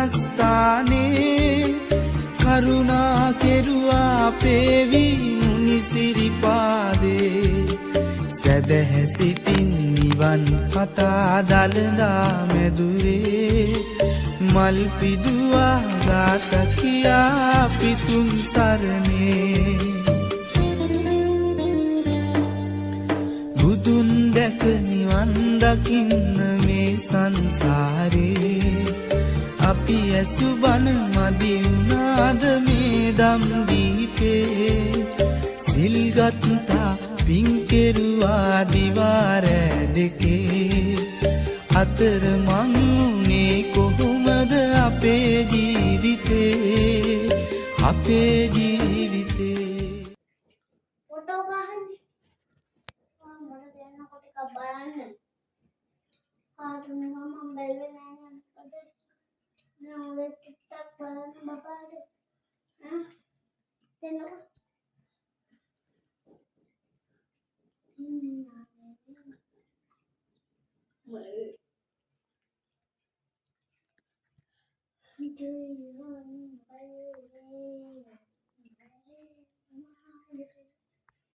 විහාරස්ථානේ කරුණා කෙරුවා පේවි මුනි සිරිපාදේ සැදැහැ සිතින් නිවන් කතා දළදා මැදුරේ මල් පිදුවා ගාත කියා පිතුම් සරණේ බුදුන් දැක නිවන් දකින්න මේ සංසාරේ අපි ඇසු බණ මදි වුණාද මේ දම් දීපේ සිල්ගත්තා පින් කෙරුවා දිවාර දෙකේ අතර මං උනේ කොහොමද අපේ ජීවිතේ අපේ ජීවිතේ ෆොටෝ ගහන්නේ මොන දෙන්නකොට ටිකක් බලන්න කාටුන් එක මම බැලුවේ නෑ නේද නෝල ටිකක් බලන්න බබාට දෙන්නකො Do you want to